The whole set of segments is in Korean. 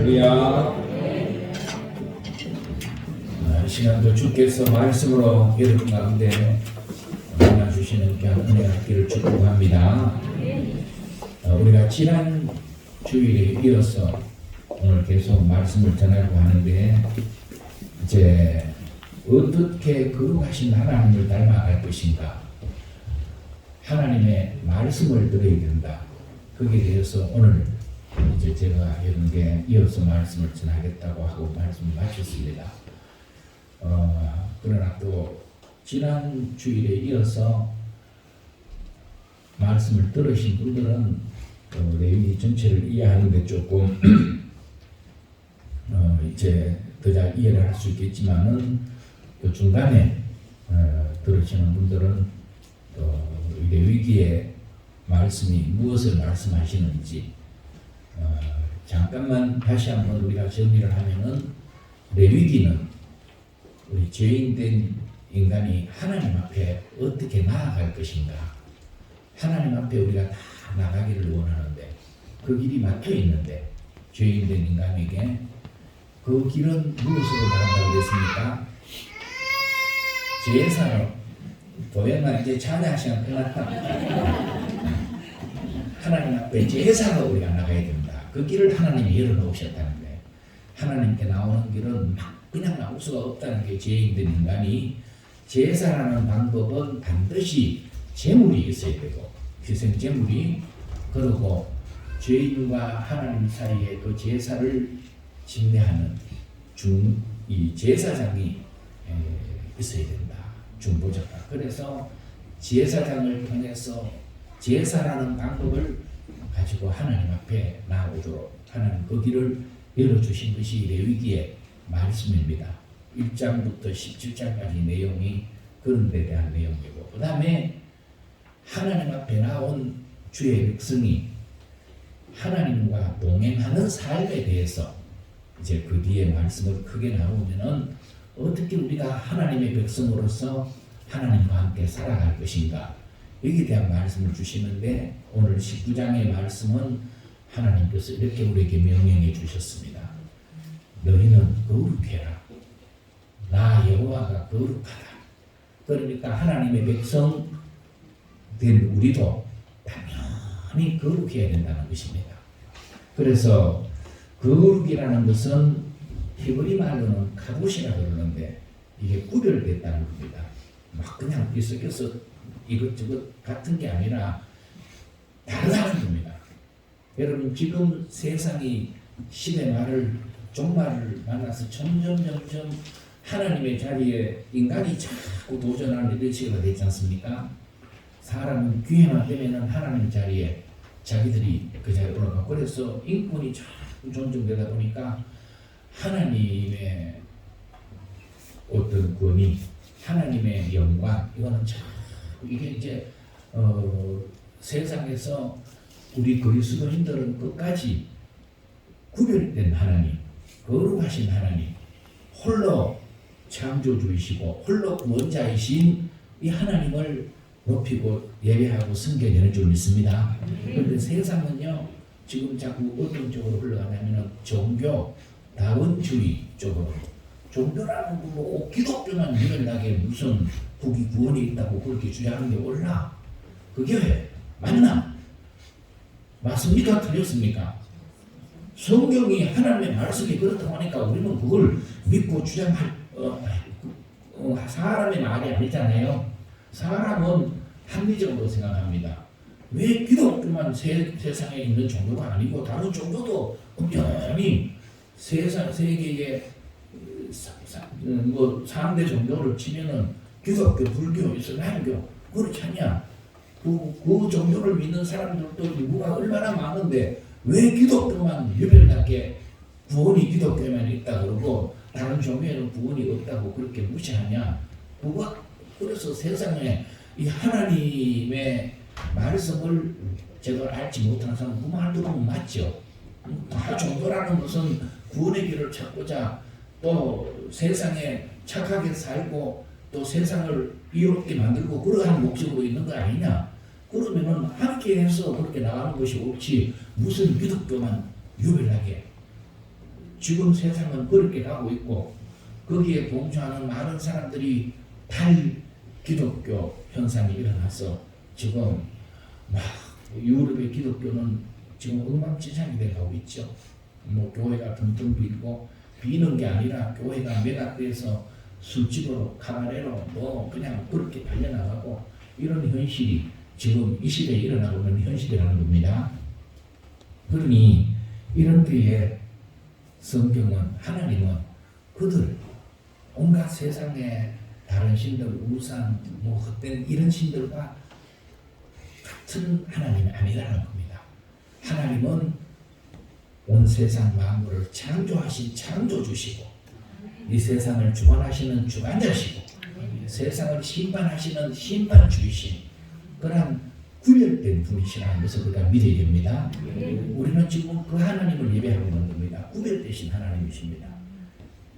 할렐루야. 시간도 주께서 말씀으로 여러분 가운데 만나주시는 귀한 은혜 있기를 축복합니다. 우리가 지난 주일에 이어서 오늘 계속 말씀을 전하려고 하는데, 이제 어떻게 거룩하신 하나님을 닮아갈 것인가, 하나님의 말씀을 들어야 된다. 거기에 대해서 오늘 이제 제가 여러분께 이어서 말씀을 전하겠다고 하고 말씀을 마쳤습니다. 그러나 또 지난 주일에 이어서 말씀을 들으신 분들은 레위기 전체를 이해하는데 조금 이제 더 잘 이해를 할 수 있겠지만은, 또 중간에 들으시는 분들은 레위기의 말씀이 무엇을 말씀하시는지 잠깐만 다시 한번 우리가 정리를 하면은, 레위기는 우리 죄인된 인간이 하나님 앞에 어떻게 나아갈 것인가, 하나님 앞에 우리가 다 나가기를 원하는데 그 길이 막혀 있는데, 죄인된 인간에게 그 길은 무엇으로 나간다고 그랬습니까? 제사로. 도연아 이제 자자 시간 끝났다. 하나님 앞에 제사로 우리가 나가야 된다. 그 길을 하나님이 열어놓으셨다는데, 하나님께 나오는 길은 막 그냥 나올 수가 없다는 게, 죄인된 인간이 제사라는 방법은 반드시 제물이 있어야 되고, 희생 제물이, 그리고 죄인과 하나님 사이에 그 제사를 집례하는 이 제사장이 있어야 된다. 중보자가. 그래서 제사장을 통해서 제사라는 방법을 가지고 하나님 앞에 나오도록 하나님 그 길을 열어주신 것이 레위기의 말씀입니다. 1장부터 17장까지 내용이 그런 데 대한 내용이고, 그 다음에 하나님 앞에 나온 주의 백성이 하나님과 동행하는 삶에 대해서 이제 그 뒤에 말씀을 크게 나오면은, 어떻게 우리가 하나님의 백성으로서 하나님과 함께 살아갈 것인가, 여기에 대한 말씀을 주시는데, 오늘 19장의 말씀은 하나님께서 이렇게 우리에게 명령해 주셨습니다. 너희는 거룩해라. 나 여호와가 거룩하다. 그러니까 하나님의 백성 된 우리도 당연히 거룩해야 된다는 것입니다. 그래서 거룩이라는 것은 히브리 말로는 카봇이라고 그러는데, 이게 구별됐다는 겁니다. 막 그냥 뒤섞여서 이것저것 같은 게 아니라 다르다는 겁니다. 여러분, 지금 세상이 시대 말을 종말을 만나서 점점 하나님의 자리에 인간이 자꾸 도전하는 이런 시기가 되지 않습니까? 사람은 기회만 되면은 하나님 자리에 자기들이 그 자리에 올라가고, 그래서 인권이 자꾸 존중되다 보니까 하나님의 어떤 권위, 하나님의 영광, 이거는 참 이게 이제 세상에서 우리 그리스도인들은 끝까지 구별된 하나님, 거룩하신 하나님, 홀로 창조주이시고 홀로 원자이신 이 하나님을 높이고 예배하고 섬겨야 줄 믿습니다. 그런데 세상은요, 지금 자꾸 어떤 쪽으로 흘러가냐면 종교다원주의 쪽으로, 종교라는 거 뭐 기독교만 유별나게 무슨 국이 구원이 있다고 그렇게 주장하는 게 옳나? 그게 맞나? 맞습니까? 틀렸습니까? 성경이 하나님의 말씀이 그렇다고 하니까 우리는 그걸 믿고 주장할 사람의 말이 아니잖아요. 사람은 합리적으로 생각합니다. 왜 기독교만 세상에 있는 종교가 아니고 다른 종교도 분명히 세계의 뭐 3대 종교를 치면은 기독교, 불교, 이슬람교, 그렇지 않냐? 그 종교를 믿는 사람들도 인구가 얼마나 많은데 왜 기독교만 유별나게 구원이 기독교에만 있다 그러고 다른 종교에는 구원이 없다고 그렇게 무시하냐? 그래서 세상에 이 하나님의 말씀을 제대로 알지 못하는 사람은 그 말 들으면 맞죠. 다 종교라는 것은 구원의 길을 찾고자, 또 세상에 착하게 살고 또 세상을 이롭게 만들고 그러한 목적으로 있는 거 아니냐? 그러면은 함께해서 그렇게 나가는 것이 옳지, 무슨 기독교만 유별하게 지금 세상은 그렇게 가고 있고 거기에 동조하는 많은 사람들이 탈기독교 현상이 일어나서 지금 막 유럽의 기독교는 지금 엉망진창이 돼가고 있죠. 뭐 교회가 텅텅 비고 비는 게 아니라 교회가 매각돼서 술집으로 카바레로 뭐 그냥 그렇게 달려나가고 이런 현실이 지금 이 시대에 일어나고 있는 현실이라는 겁니다. 그러니 이런 때에 성경은 하나님은 그들 온갖 세상의 다른 신들 우상 뭐 헛된 이런 신들과 같은 하나님이 아니라는 겁니다. 하나님은 온 세상 만물을 창조하신 창조주시고 이 세상을 주관하시는 주관자시고 세상을 심판하시는 심판주이신 그런 구별된 분이시라는 것을 우리가 믿어야 됩니다. 우리는 지금 그 하나님을 예배하고 있는 겁니다. 구별되신 하나님이십니다.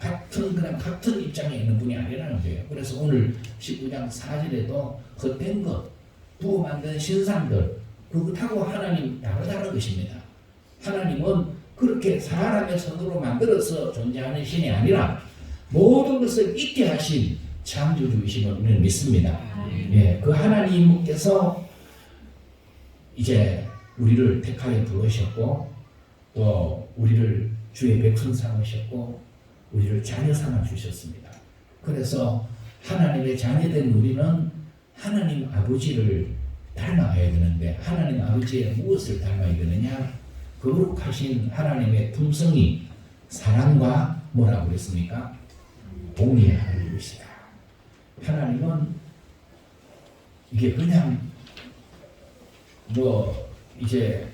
같은 입장에 있는 분이 아니라는 거예요. 그래서 오늘 19장 4절에도 헛된 것, 부어 만든 신상들 그것하고 하나님 다르다는 것입니다. 하나님은 그렇게 사람의 손으로 만들어서 존재하는 신이 아니라 모든 것을 있게 하신 창조주이심을 우리는 믿습니다. 예, 그 하나님께서 이제 우리를 택하여 부르셨고 또 우리를 주의 백성 삼으셨고 우리를 자녀 삼아 주셨습니다. 그래서 하나님의 자녀된 우리는 하나님 아버지를 닮아가야 되는데 하나님 아버지의 무엇을 닮아야 되느냐? 거룩하신 하나님의 품성이 사랑과 뭐라고 그랬습니까? 공의의 하나님이시다. 하나님은 이게 그냥 뭐 이제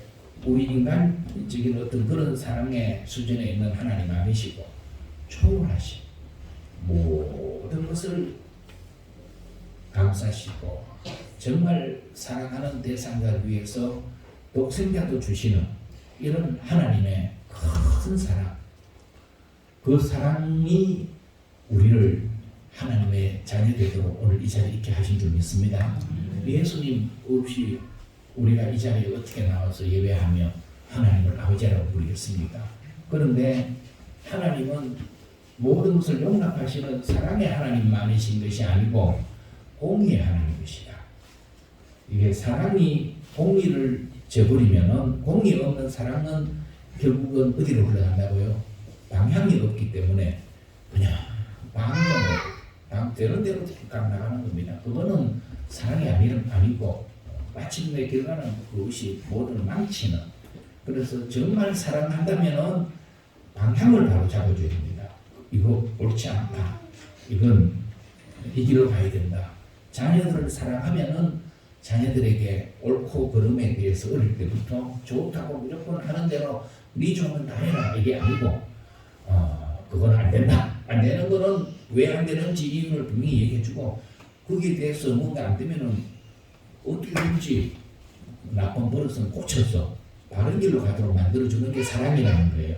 우리 인간적인 어떤 그런 사랑의 수준에 있는 하나님 아니시고 초월하신 모든 것을 감싸시고 정말 사랑하는 대상자를 위해서 독생자도 주시는 이런 하나님의 큰 사랑, 그 사랑이 우리를 하나님의 자녀되도록 오늘 이 자리에 있게 하신 줄 믿습니다. 예수님 없이 우리가 이 자리에 어떻게 나와서 예배하며 하나님을 아버지라고 부르겠습니까? 그런데 하나님은 모든 것을 용납하시는 사랑의 하나님만이신 것이 아니고 공의의 하나님이시다. 이게 사랑이 공의를 저버리면은 공의 없는 사랑은 결국은 어디로 흘러간다고요? 방향이 없기 때문에 그냥 되는 대로 딱 나가는 겁니다. 그거는 사랑이 아니고 마침내 결과는 그것이 모든 망치는. 그래서 정말 사랑한다면은 방향을 바로 잡아줘야 됩니다. 이거 옳지 않다. 이건 이 길로 가야 된다. 자녀들을 사랑하면은 자녀들에게 옳고 그름에 대해서 어릴 때부터 좋다고 무조건 하는 대로 네 좋으면 다 해라 이게 아니고 그건 안 된다. 안 되는 거는 왜 안 되는지 이유를 분명히 얘기해주고 거기에 대해서 뭔가 안 되면은 어떻게든지 나쁜 버릇은 고쳐서 바른 길로 가도록 만들어주는 게 사랑이라는 거예요.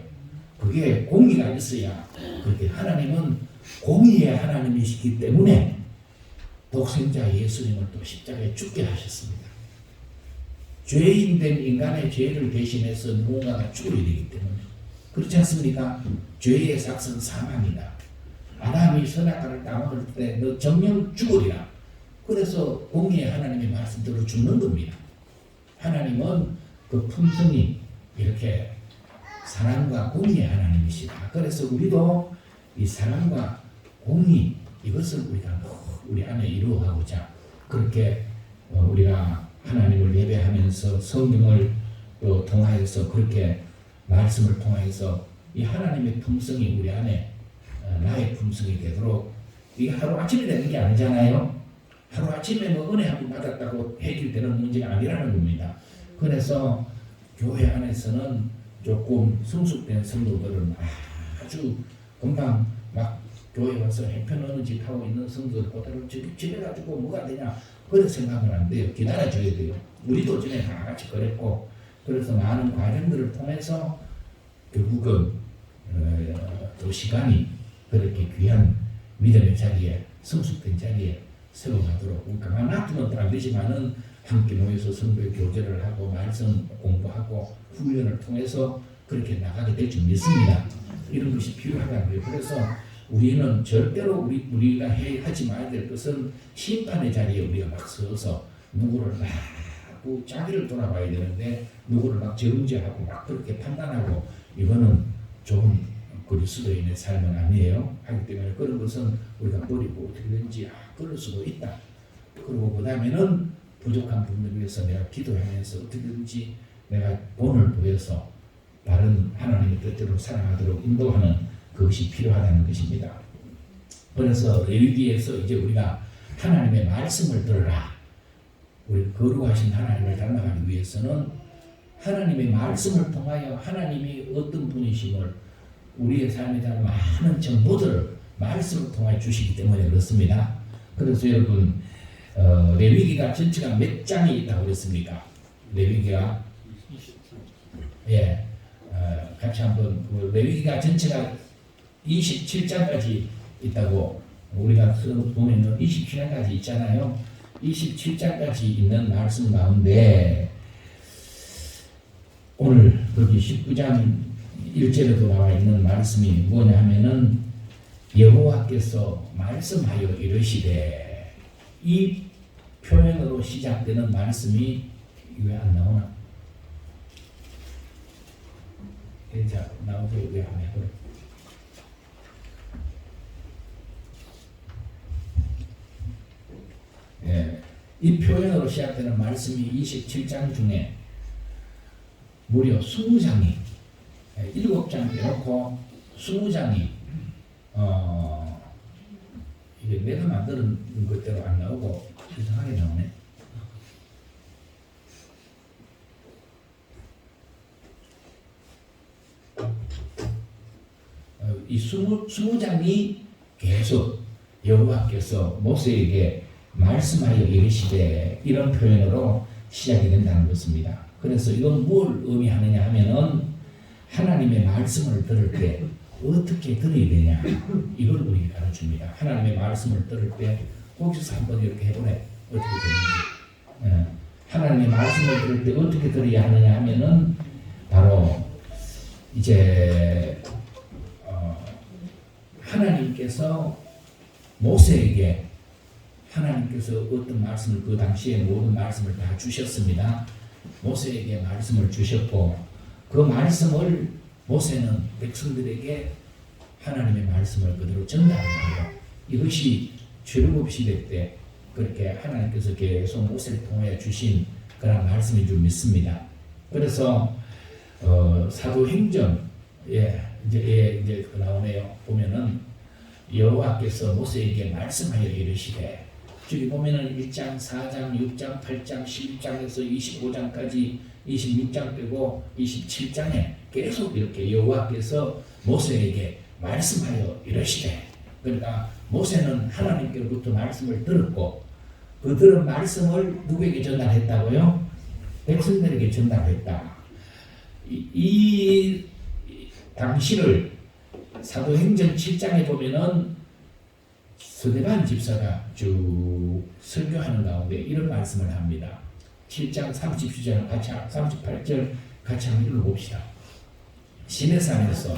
그게 공의가 있어야 그렇게 하나님은 공의의 하나님이시기 때문에 독생자 예수님을 또 십자가에 죽게 하셨습니다. 죄인 된 인간의 죄를 대신해서 누군가가 죽어야 되기 때문에 그렇지 않습니까? 죄의 삭은 사망이다. 아담이 선악과를 따먹을 때 너 정령 죽으리라. 그래서 공의의 하나님의 말씀대로 죽는 겁니다. 하나님은 그 품성이 이렇게 사랑과 공의의 하나님이시다. 그래서 우리도 이 사랑과 공의 이것을 우리가 우리 안에 이루어가고자 그렇게 우리가 하나님을 예배하면서 성경을 또 통하여서 그렇게 말씀을 통하여서 이 하나님의 품성이 우리 안에 나의 품성이 되도록 이게 하루아침에 되는 게 아니잖아요. 하루아침에 뭐 은혜 한 번 받았다고 해결되는 문제가 아니라는 겁니다. 그래서 교회 안에서는 조금 성숙된 성도들은 아주 금방 막 교회 와서 형편없는 짓 하고 있는 성도들 그대로 집에 가지고 뭐가 되냐 그런 생각은 안 돼요. 기다려줘야 돼요. 우리도 전에 다 같이 그랬고 그래서 많은 과정들을 통해서 결국은 또 시간이 그렇게 귀한 믿음의 자리에 성숙된 자리에 세워가도록 가만 놔두면 또 안 되지만은 함께 모여서 성도의 교제를 하고 말씀 공부하고 훈련을 통해서 그렇게 나가게 될 줄 믿습니다. 이런 것이 필요하다는 거예요. 그래서 우리는 절대로 우리가 하지 말아야 될 것은 심판의 자리에 우리가 막 서서 누구를 막 자기를 돌아봐야 되는데 누구를 막 정죄하고 막 그렇게 판단하고 이거는 좋은 그리스도인의 삶은 아니에요. 하기 때문에 그런 것은 우리가 버리고 어떻게든지 그럴 수도 있다. 그리고 그 다음에는 부족한 분을 위해서 내가 기도하면서 어떻게든지 내가 본을 보여서 바른 하나님의 뜻대로 살아가도록 인도하는 그것이 필요하다는 것입니다. 그래서 레위기에서 이제 우리가 하나님의 말씀을 들으라. 우리 거룩하신 하나님을 닮아가기 위해서는 하나님의 말씀을 통하여 하나님이 어떤 분이심을 우리의 삶에 대한 많은 정보들을 말씀을 통하여 주시기 때문에 그렇습니다. 그래서 여러분 레위기가 전체가 몇 장이 있다고 그랬습니까? 레위기가 같이 한번 레위기가 전체가 27장까지 있다고 우리가 보면은 27장까지 있잖아요. 27장까지 있는 말씀 가운데 오늘 거기 19장 1절에도 나와 있는 말씀이 뭐냐 하면은 여호와께서 말씀하여 이르시되 이 표현으로 시작되는 말씀이 왜 안 나오나? 자, 나오세요. 왜 안 해버려? 이 표현으로 시작되는 말씀이 27장 중에 무려 20장이 7장 빼놓고 20장이 이게 내가 만드는 것대로 안 나오고 이상하게 나오네. 이 20장이 계속 여호와께서 모세에게 말씀하여 이르시되 이런 표현으로 시작이 된다는 것입니다. 그래서 이건 뭘 의미하느냐 하면은 하나님의 말씀을 들을 때 어떻게 들어야 되냐 이걸 우리에게 가르칩니다. 하나님의 말씀을 들을 때 거기서 한번 이렇게 해보래. 어떻게 되는지. 하나님의 말씀을 들을 때 어떻게 들어야 하느냐 하면은 바로 이제 하나님께서 모세에게 하나님께서 어떤 말씀을 그 당시에 모든 말씀을 다 주셨습니다. 모세에게 말씀을 주셨고 그 말씀을 모세는 백성들에게 하나님의 말씀을 그대로 전달합니다. 이것이 출애굽 시대 때 그렇게 하나님께서 계속 모세를 통해 주신 그런 말씀인 줄 믿습니다. 그래서 사도행전 이제 나오네요. 보면은 여호와께서 모세에게 말씀하여 이르시되 저기 보면은 1장, 4장, 6장, 8장, 11장에서 25장까지 26장 빼고 27장에 계속 이렇게 여호와께서 모세에게 말씀하여 이르시되 그러니까 모세는 하나님께로부터 말씀을 들었고 그 들은 말씀을 누구에게 전달했다고요? 백성들에게 전달했다. 이 당시를 사도행전 7장에 보면은 스데반 집사가 쭉 설교하는 가운데 이런 말씀을 합니다. 7장 37절 같이 38절 같이 한번 읽어봅시다. 시내산에서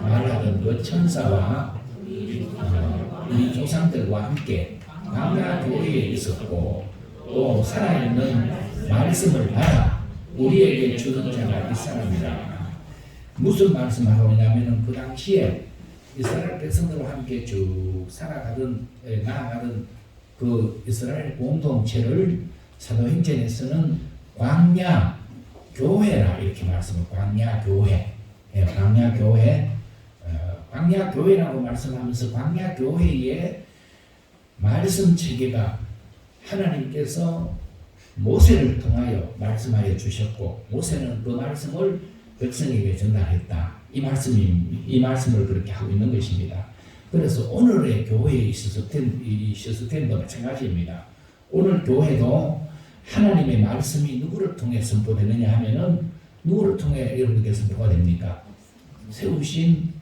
말하던 그 천사와 우리 조상들과 함께 광야 교회에 있었고 또 살아있는 말씀을 받아 우리에게 주는 자가 이 사람이라. 무슨 말씀을 하냐면은 그 당시에 이스라엘 백성들과 함께 쭉 나아가던 그 이스라엘 공동체를 사도행전에서는 광야 교회라 이렇게 말씀을 광야 교회, 광야 교회, 광야 교회라고 말씀하면서 광야 교회의 말씀 체계가 하나님께서 모세를 통하여 말씀하여 주셨고 주셨고 그 말씀을 백성에게 전달했다. 이 말씀을 그렇게 하고 있는 것입니다. 그래서 오늘의 교회에 있어서 텐도 마찬가지입니다. 오늘 교회도 하나님의 말씀이 누구를 통해 선포되느냐 하면은 누구를 통해 여러분께 선포가 됩니까? 세우신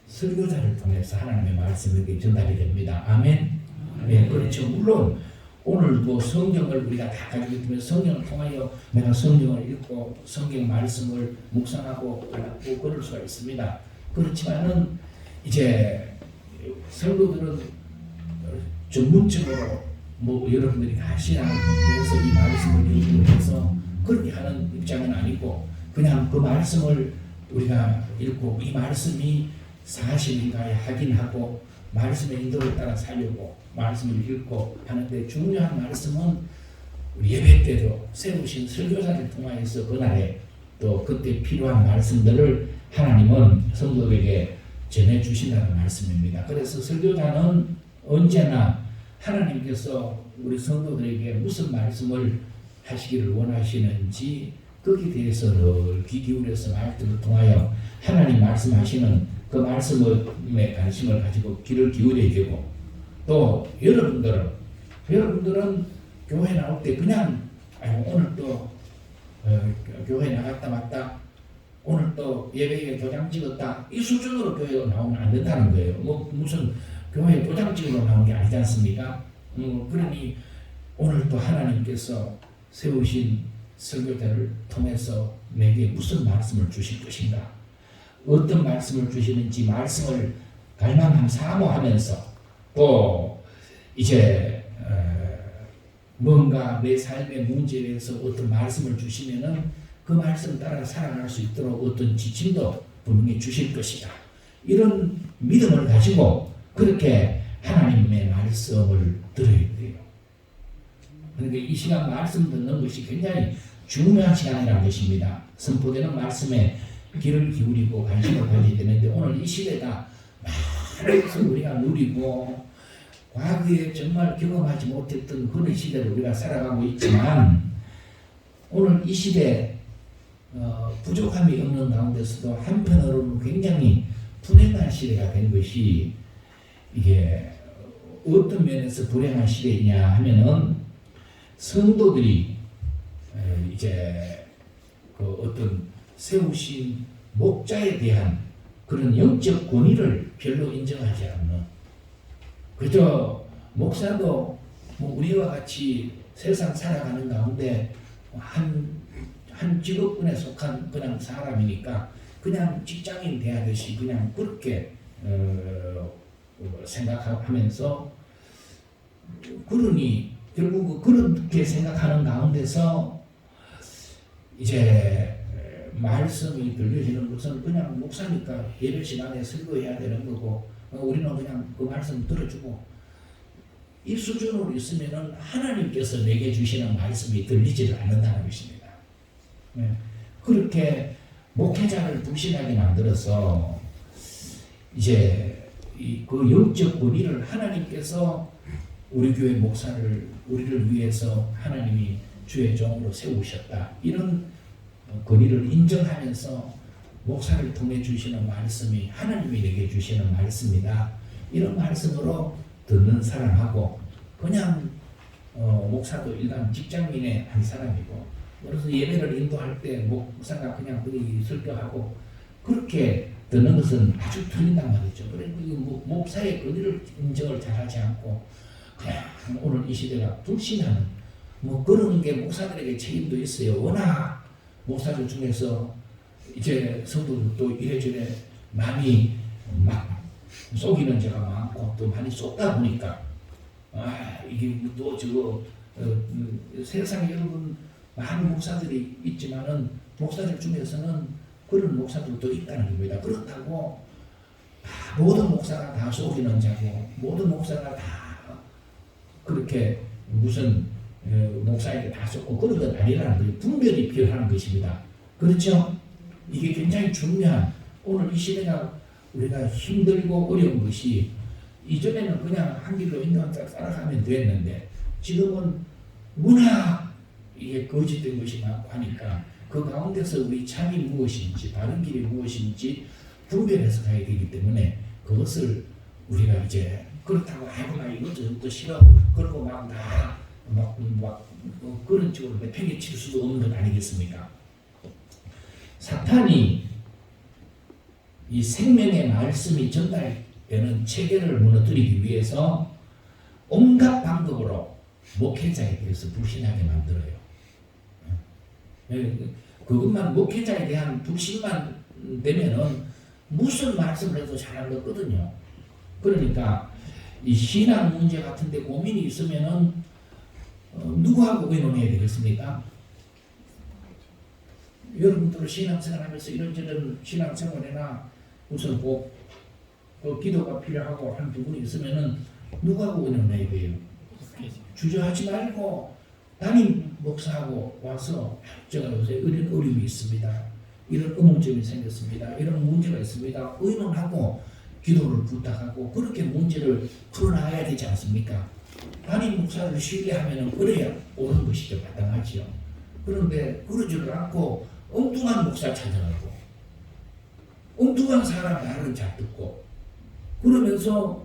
설교자를 통해서 하나님의 말씀이 전달이 됩니다. 아멘. 네, 그렇죠. 물론 오늘도 성경을 우리가 다 가지고 있으면 성경을 통하여 내가 성경을 읽고 성경 말씀을 묵상하고 그럴 수가 있습니다. 그렇지만은 이제 성도들은 전문적으로 뭐 여러분들이 하시라고 해서 이 말씀을 읽으면서 그렇게 하는 입장은 아니고 그냥 그 말씀을 우리가 읽고 이 말씀이 사실인가 확인하고 말씀의 인도를 따라 살려고 말씀을 읽고 하는데 중요한 말씀은 우리 예배 때도 세우신 설교사를 통하여서 그날에 또 그때 필요한 말씀들을 하나님은 성도에게 전해주신다는 말씀입니다. 그래서 설교자는 언제나 하나님께서 우리 성도들에게 무슨 말씀을 하시기를 원하시는지 거기에 대해서 늘 귀 기울여서 말씀을 통하여 하나님 말씀하시는 그 말씀에 관심을 가지고 귀를 기울여야 되고 또 여러분들은 교회 나올 때 그냥 오늘 또 교회 나갔다 왔다 오늘 또 예배에 도장 찍었다 이 수준으로 교회가 나오면 안 된다는 거예요. 뭐 무슨 교회에 도장 찍으러 나온 게 아니지 않습니까? 그러니 오늘 또 하나님께서 세우신 설교자를 통해서 내게 무슨 말씀을 주실 것인가 어떤 말씀을 주시는지 말씀을 갈망함 사모하면서 또 이제 뭔가 내 삶의 문제에 대해서 어떤 말씀을 주시면은 그 말씀 따라 살아갈 수 있도록 어떤 지침도 분명히 주실 것이다. 이런 믿음을 가지고 그렇게 하나님의 말씀을 들어야 돼요. 그러니까 이 시간 말씀 듣는 것이 굉장히 중요한 시간이라는 것입니다. 선포되는 말씀에 귀를 기울이고 관심을 가져야 되는데 오늘 이 시대가 많은 것을 우리가 누리고 과거에 정말 경험하지 못했던 그런 시대를 우리가 살아가고 있지만 오늘 이 시대 부족함이 없는 가운데서도 한편으로는 굉장히 불행한 시대가 된 것이 이게 어떤 면에서 불행한 시대이냐 하면은 성도들이 이제 그 어떤 세우신 목자에 대한 그런 영적 권위를 별로 인정하지 않는 그저 목사도 뭐 우리와 같이 세상 살아가는 가운데 한 직업군에 속한 그냥 사람이니까 그냥 직장인 대하듯이 그냥 그렇게 생각하면서 그러니 결국 그렇게 생각하는 가운데서 이제 말씀이 들려지는 것은 그냥 목사니까 예배 시간에 설교해야 되는 거고 우리는 그냥 그 말씀 들어주고 이 수준으로 있으면은 하나님께서 내게 주시는 말씀이 들리지를 않는다는 것입니다. 그렇게 목회자를 불신하게 만들어서 이제 그 영적 권위를 하나님께서 우리 교회 목사를 우리를 위해서 하나님이 주의 종으로 세우셨다. 이런 권위를 인정하면서 목사를 통해 주시는 말씀이 하나님이 내게 주시는 말씀이다. 이런 말씀으로 듣는 사람하고 그냥 목사도 일반 직장인의 한 사람이고 그래서 예배를 인도할 때 목사가 그냥 거기 설교하고 그렇게 듣는 것은 아주 틀린단 말이죠. 그러니까 목사의 권위를 인정을 잘하지 않고 그냥 오늘 이 시대가 불신하는 뭐 그런 게 목사들에게 책임도 있어요. 워낙 목사들 중에서 이제 성도들도 이래저래 많이 막 속이는 죄가 많고 또 많이 쏟다 보니까 이게 또 저거 세상에 여러분 많은 목사들이 있지만은 목사들 중에서는 그런 목사들도 있다는 겁니다. 그렇다고 모든 목사가 다 속이는 자고 모든 목사가 다 그렇게 무슨 목사에게 다 속고 그런 건 아니라는 거예요. 분별이 필요한 것입니다. 그렇죠? 이게 굉장히 중요한 오늘 이 시대가 우리가 힘들고 어려운 것이 이전에는 그냥 한 길로 인도한 따라가면 됐는데 지금은 워낙 이게 거짓된 것이 많고 하니까 그 가운데서 우리 참이 무엇인지 바른 길이 무엇인지 분별해서 가야 되기 때문에 그것을 우리가 이제 그렇다고 나 이것도 싫어 그러고 막 그런 쪽으로 내팽개 칠 수도 없는 것 아니겠습니까? 사탄이 이 생명의 말씀이 전달되는 체계를 무너뜨리기 위해서 온갖 방법으로 목회자에 대해서 불신하게 만들어요. 그것만 목회자에 대한 불신만 되면은 무슨 말씀을 해도 잘 안 듣거든요. 그러니까 이 신앙 문제 같은데 고민이 있으면은 누구하고 의논해야 되겠습니까? 여러분들 신앙생활하면서 이런저런 신앙생활이나 무슨 기도가 필요하고 한 부분이 있으면은 누구하고 의논해야 돼요? 주저하지 말고 담임 목사하고 와서 제가 요새 이런 어려움이 있습니다. 이런 의문점이 생겼습니다. 이런 문제가 있습니다. 의논하고 기도를 부탁하고 그렇게 문제를 풀어나가야 되지 않습니까? 담임 목사를 신뢰하면 그래야 옳은 것이죠. 마땅하지요. 그런데 그러지를 않고 엉뚱한 목사 찾아가고 엉뚱한 사람 말은 잘 듣고 그러면서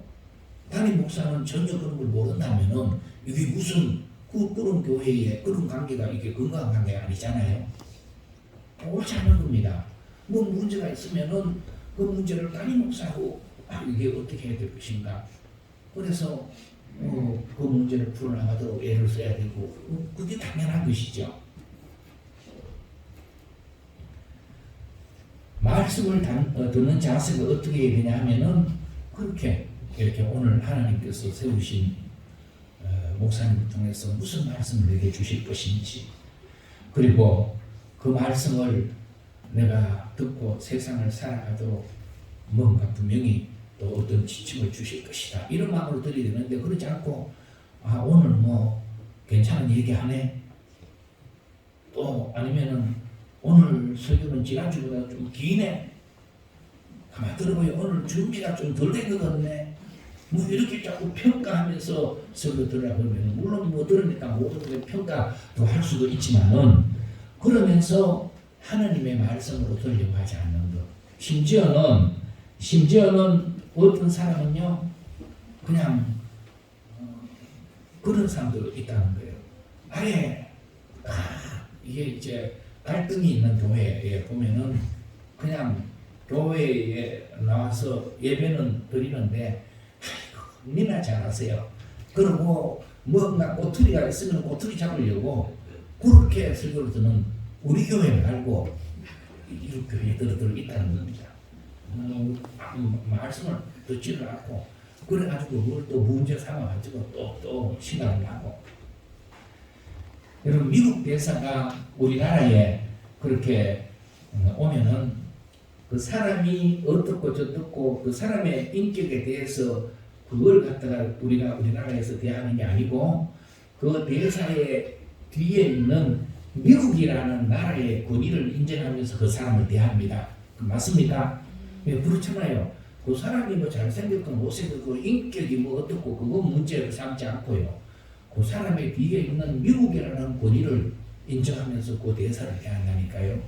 담임 목사는 전혀 그런 걸 모른다면은 이게 무슨 그런 교회에 그런 관계가 이게 건강한 관계가 아니잖아요. 옳지 않은 겁니다. 뭐 문제가 있으면은 그 문제를 담임 목사하고 이게 어떻게 해야 될 것인가. 그래서 그 문제를 풀어나가도록 애를 써야 되고 그게 당연한 것이죠. 말씀을 듣는 자세가 어떻게 해야 되냐 하면은 그렇게 이렇게 오늘 하나님께서 세우신 목사님을 통해서 무슨 말씀을 내게 주실 것인지 그리고 그 말씀을 내가 듣고 세상을 살아가도록 뭔가 분명히 또 어떤 지침을 주실 것이다 이런 마음으로 드려야 되는데 그러지 않고 오늘 뭐 괜찮은 얘기하네 또 아니면은 오늘 설교는 지난주보다 좀 기네 가만 들어보면 오늘 준비가 좀 덜 된 것 같네 뭐 이렇게 자꾸 평가하면서 설교 들으라고 하면 물론 뭐 들으니까 모든 평가도 할 수도 있지만은 그러면서 하나님의 말씀으로 들려고 하지 않는 것 심지어는 어떤 사람은요 그냥 그런 사람도 있다는 거예요. 아예 이게 이제 갈등이 있는 교회에 보면은 그냥 교회에 나와서 예배는 드리는데 아이고 니나 잘하세요. 그리고 뭔가 꼬투리가 있으면 꼬투리 잡으려고 그렇게 설교를 듣는 우리 교회 말고 이 교회들도 있다는 겁니다. 말씀을 듣지를 않고 그래가지고 그걸 또 문제 삼아가지고 또 시간을 하고 여러분 미국 대사가 우리나라에 그렇게 오면은 그 사람이 어떻고 저떻고 그 사람의 인격에 대해서 그걸 갖다가 우리가 우리나라에서 대하는 게 아니고 그 대사의 뒤에 있는 미국이라는 나라의 권위를 인정하면서 그 사람을 대합니다. 맞습니까? 예, 그렇잖아요. 그 사람이 뭐 잘생겼건 못생겼건 인격이 뭐 어떻고 그건 문제를 삼지 않고요. 그 사람의 뒤에 있는 미국이라는 권위를 인정하면서 그 대사를 대한다니까요.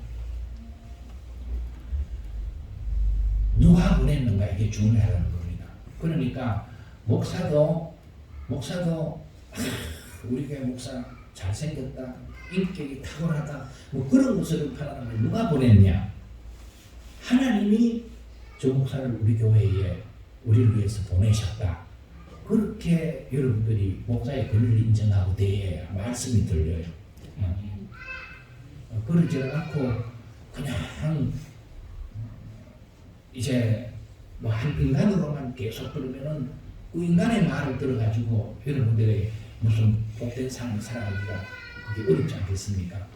누가 보냈는가 이게 중요하다는 겁니다. 그러니까 목사도 우리 교회 목사 잘생겼다, 인격이 탁월하다, 뭐 그런 것을 판단하면 누가 보냈냐? 하나님이 저 목사를 우리 교회에 우리를 위해서 보내셨다. 그렇게 여러분들이 목사의 권위를 인정하고 대해야 말씀이 들려요. 그러지 않고 그냥 이제 뭐 한 인간으로만 계속 들으면은 그 인간의 말을 들어가지고 여러분들의 무슨 복된 삶을 살아가기가 그게 어렵지 않겠습니까?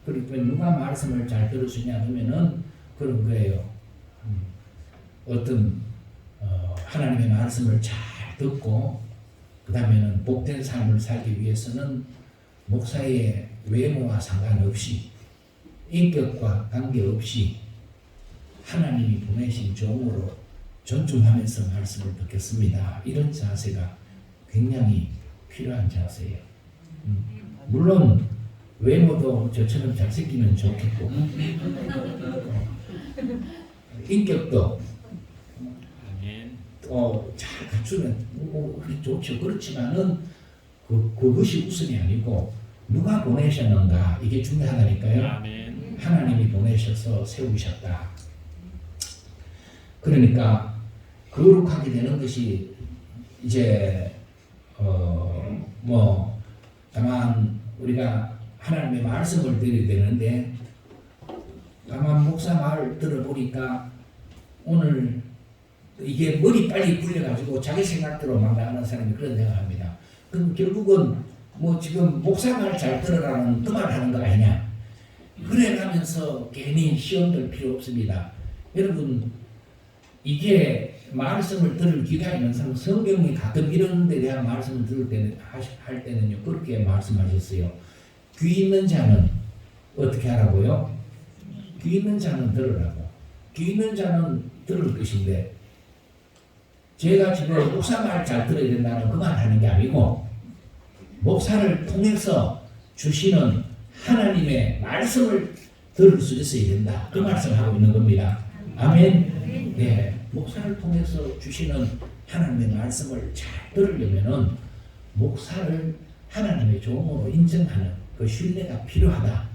그러니까 누가 말씀을 잘 들을 수 있냐 하면은 그런 거예요. 어떤 하나님의 말씀을 잘 듣고 그 다음에는 복된 삶을 살기 위해서는 목사의 외모와 상관없이 인격과 관계없이 하나님이 보내신 종으로 존중하면서 말씀을 듣겠습니다. 이런 자세가 굉장히 필요한 자세예요. 물론 외모도 저처럼 잘생기면 좋겠고 인격도 잘 갖추면 좋죠. 그렇지만은 그것이 우선이 아니고 누가 보내셨는가 이게 중요하다니까요. 아멘. 하나님이 보내셔서 세우셨다. 그러니까 거룩하게 되는 것이 이제 뭐 다만 우리가 하나님의 말씀을 드려야 되는데 다만 목사 말 들어보니까 오늘 이게 머리 빨리 굴려가지고 자기 생각대로 막 나가는 사람이 그런 생각합니다. 그럼 결국은 뭐 지금 목사 말 잘 들으라는 그 말 하는 거 아니냐? 그래 가면서 괜히 시험 들 필요 없습니다. 여러분 이게 말씀을 들을 기가 있는 사람, 성경이 가끔 이런 데 대한 말씀을 들을 때는 할 때는요 그렇게 말씀하셨어요. 귀 있는 자는 어떻게 하라고요? 귀 있는 자는 들으라고. 귀 있는 자는 들을 것인데 제가 지금 목사 말 잘 들어야 된다는 그 말 하는 게 아니고 목사를 통해서 주시는 하나님의 말씀을 들을 수 있어야 된다. 그 말씀을 하고 있는 겁니다. 아멘. 네, 목사를 통해서 주시는 하나님의 말씀을 잘 들으려면은 목사를 하나님의 종으로 인정하는 그 신뢰가 필요하다.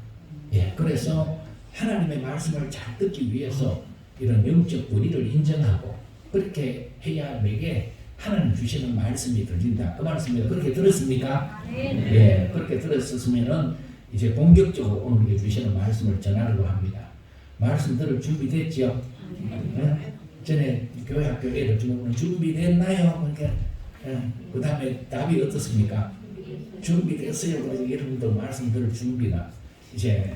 예, 그래서 하나님의 말씀을 잘 듣기 위해서 이런 영적 권위를 인정하고 그렇게 해야 내게 하나님 주시는 말씀이 들린다. 그 말씀을 그렇게 들었습니까? 예, 그렇게 들었으면은 이제 본격적으로 오늘 주시는 말씀을 전하려고 합니다. 말씀 들을 준비됐죠? 네? 전에 교회 학교 애들 중에 준비됐나요? 그러니까 그 다음에 답이 어떻습니까? 준비됐어요. 그래서 여러분들 말씀 들을 준비가 이제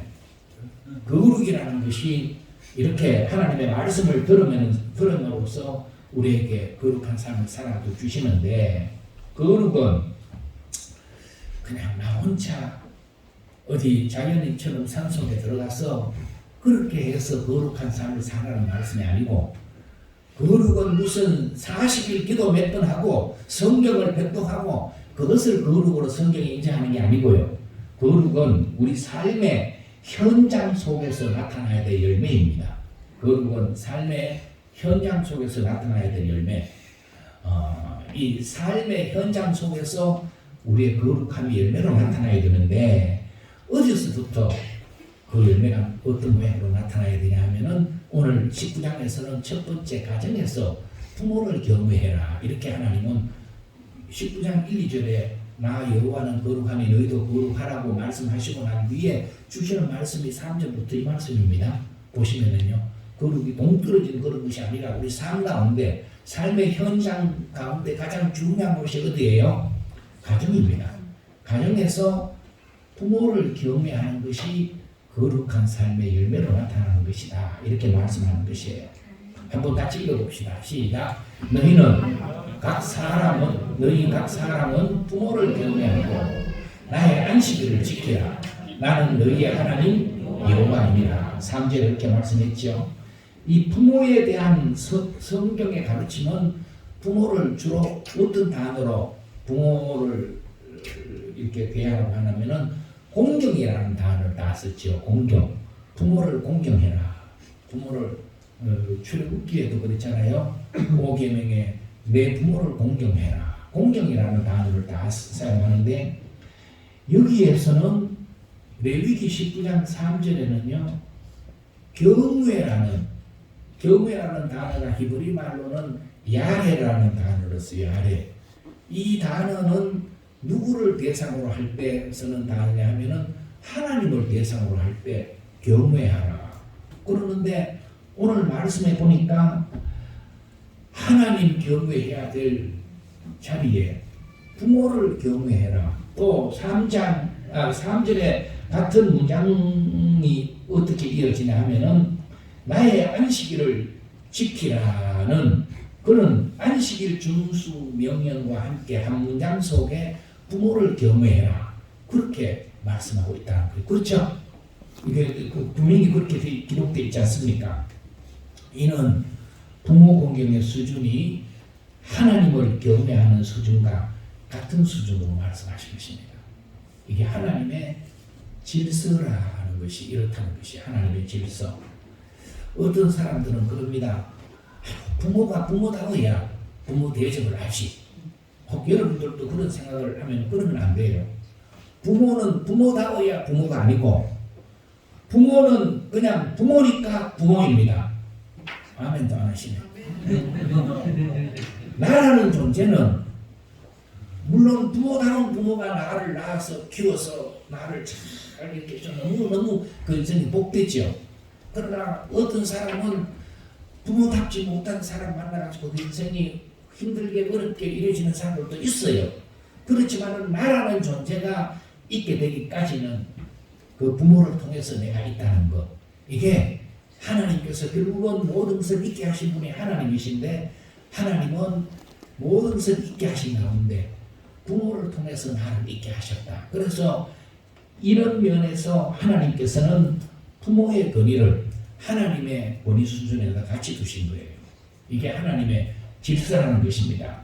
거룩이라는 것이 이렇게 하나님의 말씀을 들음으로써 우리에게 거룩한 삶을 살아도 주시는데 거룩은 그냥 나 혼자 어디 자연인처럼 산속에 들어가서 그렇게 해서 거룩한 삶을 살아라는 말씀이 아니고 거룩은 무슨 40일 기도 몇 번 하고 성경을 백독하고 그것을 거룩으로 성경이 인정하는 게 아니고요. 거룩은 우리 삶의 현장 속에서 나타나야 될 열매입니다. 거룩은 삶의 현장 속에서 나타나야 될 열매. 이 삶의 현장 속에서 우리의 거룩함이 열매로 나타나야 되는데 어디서부터 그 열매가 어떤 모양으로 나타나야 되냐 하면은 오늘 19장에서는 첫 번째 가정에서 부모를 경외해라. 이렇게 하나님은 19장 1, 2절에 나 여호와는 거룩하니 너희도 거룩하라고 말씀하시고 난 뒤에 주시는 말씀이 3절부터 이 말씀입니다. 보시면은요. 거룩이 동떨어진 그런 것이 아니라 우리 삶 가운데 삶의 현장 가운데 가장 중요한 것이 어디예요? 가정입니다. 가정에서 부모를 경외하는 것이 거룩한 삶의 열매로 나타나는 것이다. 이렇게 말씀하는 것이에요. 한번 같이 읽어봅시다. 시작. 너희 각 사람은 부모를 경외하고 나의 안식일을 지키라. 나는 너희의 하나님 여호와입니다. 3절에 이렇게 말씀했죠. 이 부모에 대한 성경의 가르침은 부모를 주로 어떤 단어로 부모를 이렇게 대하라고 하냐면은 공경이라는 단어를 다 썼죠. 공경. 부모를 공경해라. 부모를 출애굽기에도 그랬잖아요. 5계명에 내 부모를 공경해라. 공경이라는 단어를 다 사용하는데 여기에서는 레위기 19장 3절에는요. 경외라는 단어가 히브리 말로는 야레라는 단어를 써요. 야레. 이 단어는 누구를 대상으로 할 때 쓰는 단어냐 하면은 하나님을 대상으로 할 때 경외하라. 그러는데 오늘 말씀해 보니까 하나님 경외해야 될 자리에 부모를 경외해라. 또 3절에 같은 문장이 어떻게 이어지냐 하면은 나의 안식일을 지키라는 그런 안식일 준수 명령과 함께 한 문장 속에 부모를 경외해라. 그렇게 말씀하고 있다는 거예요. 그렇죠? 이게 분명히 그렇게 기록되어 있지 않습니까? 이는 부모 공경의 수준이 하나님을 경외하는 수준과 같은 수준으로 말씀하신 것입니다. 이게 하나님의 질서라는 것이 이렇다는 것이 하나님의 질서. 어떤 사람들은 그럽니다. 부모가 부모다워야 부모 대접을 하지. 혹 여러분들도 그런 생각을 하면 그러면 안 돼요. 부모는 부모다워야 부모가 아니고 부모는 그냥 부모니까 부모입니다. 아멘도 안 하시네. 나라는 존재는 물론 부모다운 부모가 나를 낳아서 키워서 나를 잘 이렇게 너무 그 복됐죠. 그러나 어떤 사람은 부모답지 못한 사람 만나가지고 그 인생이 힘들게 어렵게 이루어지는 사람들도 있어요. 그렇지만 나라는 존재가 있게 되기까지는 그 부모를 통해서 내가 있다는 것, 이게 하나님께서 결국은 모든 것을 있게 하신 분이 하나님이신데, 하나님은 모든 것을 있게 하신 가운데 부모를 통해서 나를 있게 하셨다. 그래서 이런 면에서 하나님께서는 부모의 권위를 하나님의 권위 수준에다 같이 두신 거예요. 이게 하나님의 질서라는 것입니다.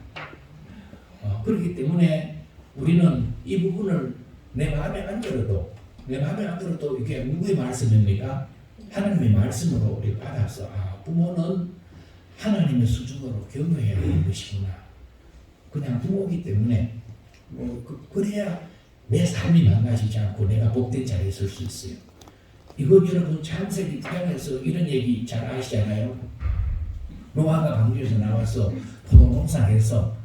그렇기 때문에 우리는 이 부분을 내 마음에 안 들어도 이게 누구의 말씀입니까? 하나님의 말씀으로 우리 받아서 부모는 하나님의 수준으로 경외해야 하는 것이구나. 그냥 부모이기 때문에 그래야 내 삶이 망가지지 않고 내가 복된 자리에 설 수 있어요. 이건 여러분 창세기 1장에서 이런 얘기 잘 아시잖아요. 노아가 방주에서 나와서 포도농사해서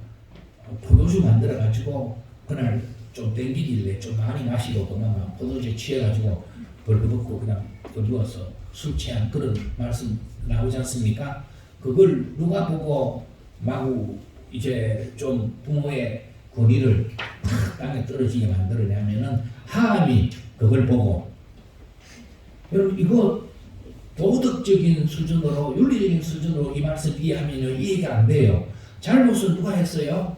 포도주 만들어가지고 그날 좀 땡기길래 좀 많이 마시고 그나마 포도주에 취해가지고 벌거벗고 그냥 누워서 술 취한 그런 말씀 나오지 않습니까? 그걸 누가 보고 마구 이제 좀 부모의 권위를 땅에 떨어지게 만들어내면은 하함이 그걸 보고, 여러분 이거 도덕적인 수준으로 윤리적인 수준으로 이 말씀 이해하면 이해가 안 돼요. 잘못은 누가 했어요?